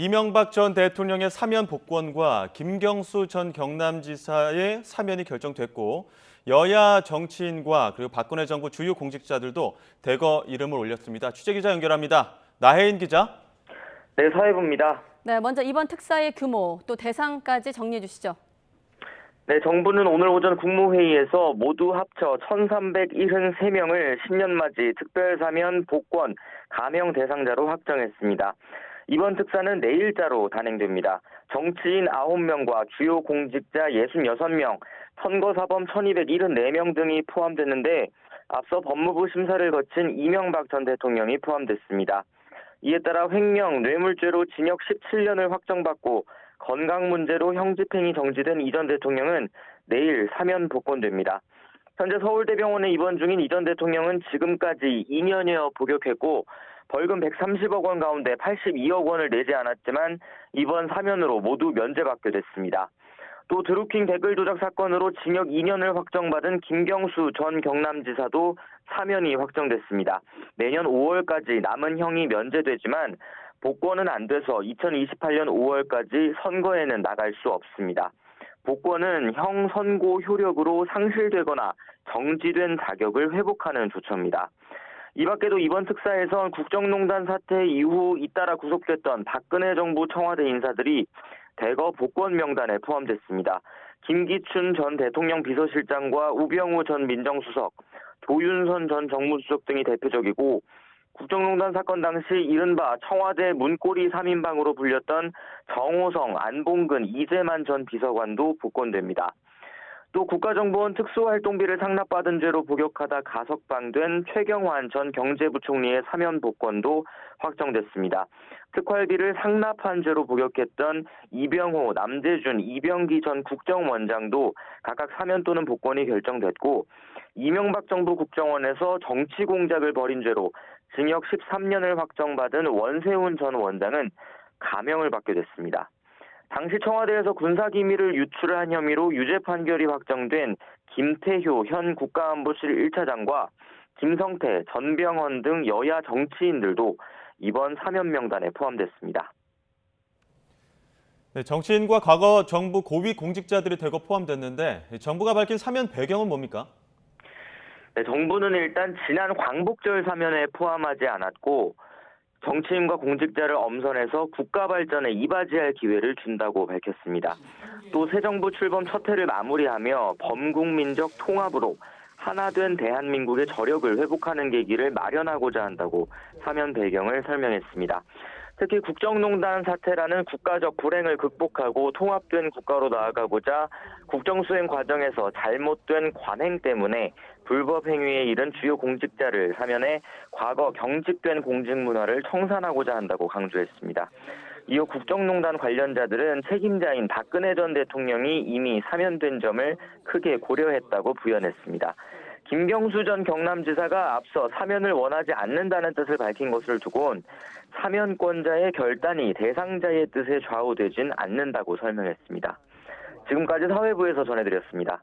이명박 전 대통령의 사면 복권과 김경수 전 경남지사의 사면이 결정됐고 여야 정치인과 그리고 박근혜 정부 주요 공직자들도 대거 이름을 올렸습니다. 취재기자 연결합니다. 나혜인 기자. 네, 사회부입니다. 네, 먼저 이번 특사의 규모 또 대상까지 정리해 주시죠. 네, 정부는 오늘 오전 국무회의에서 모두 합쳐 1,373명을 신년맞이 특별사면 복권 가명 대상자로 확정했습니다. 이번 특사는 내일자로 단행됩니다. 정치인 9명과 주요 공직자 66명, 선거사범 1,274명 등이 포함됐는데 앞서 법무부 심사를 거친 이명박 전 대통령이 포함됐습니다. 이에 따라 횡령, 뇌물죄로 징역 17년을 확정받고 건강 문제로 형집행이 정지된 이 전 대통령은 내일 사면 복권됩니다. 현재 서울대병원에 입원 중인 이 전 대통령은 지금까지 2년여 복역했고 벌금 130억 원 가운데 82억 원을 내지 않았지만 이번 사면으로 모두 면제받게 됐습니다. 또 드루킹 댓글 조작 사건으로 징역 2년을 확정받은 김경수 전 경남지사도 사면이 확정됐습니다. 내년 5월까지 남은 형이 면제되지만 복권은 안 돼서 2028년 5월까지 선거에는 나갈 수 없습니다. 복권은 형 선고 효력으로 상실되거나 정지된 자격을 회복하는 조처입니다. 이 밖에도 이번 특사에선 국정농단 사태 이후 잇따라 구속됐던 박근혜 정부 청와대 인사들이 대거 복권 명단에 포함됐습니다. 김기춘 전 대통령 비서실장과 우병우 전 민정수석, 조윤선 전 정무수석 등이 대표적이고 국정농단 사건 당시 이른바 청와대 문고리 3인방으로 불렸던 정호성, 안봉근, 이재만 전 비서관도 복권됩니다. 또 국가정보원 특수활동비를 상납받은 죄로 복역하다 가석방된 최경환 전 경제부총리의 사면 복권도 확정됐습니다. 특활비를 상납한 죄로 복역했던 이병호, 남재준, 이병기 전 국정원장도 각각 사면 또는 복권이 결정됐고 이명박 정부 국정원에서 정치 공작을 벌인 죄로 징역 13년을 확정받은 원세훈 전 원장은 가명을 받게 됐습니다. 당시 청와대에서 군사기밀을 유출한 혐의로 유죄 판결이 확정된 김태효 현 국가안보실 1차장과 김성태, 전병헌 등 여야 정치인들도 이번 사면 명단에 포함됐습니다. 네, 정치인과 과거 정부 고위 공직자들이 대거 포함됐는데 정부가 밝힌 사면 배경은 뭡니까? 네, 정부는 일단 지난 광복절 사면에 포함하지 않았고 정치인과 공직자를 엄선해서 국가 발전에 이바지할 기회를 준다고 밝혔습니다. 또 새 정부 출범 첫 해를 마무리하며 범국민적 통합으로 하나된 대한민국의 저력을 회복하는 계기를 마련하고자 한다고 사면 배경을 설명했습니다. 특히 국정농단 사태라는 국가적 불행을 극복하고 통합된 국가로 나아가고자 국정수행 과정에서 잘못된 관행 때문에 불법 행위에 이른 주요 공직자를 사면해 과거 경직된 공직 문화를 청산하고자 한다고 강조했습니다. 이후 국정농단 관련자들은 책임자인 박근혜 전 대통령이 이미 사면된 점을 크게 고려했다고 부연했습니다. 김경수 전 경남지사가 앞서 사면을 원하지 않는다는 뜻을 밝힌 것을 두곤 사면권자의 결단이 대상자의 뜻에 좌우되진 않는다고 설명했습니다. 지금까지 사회부에서 전해드렸습니다.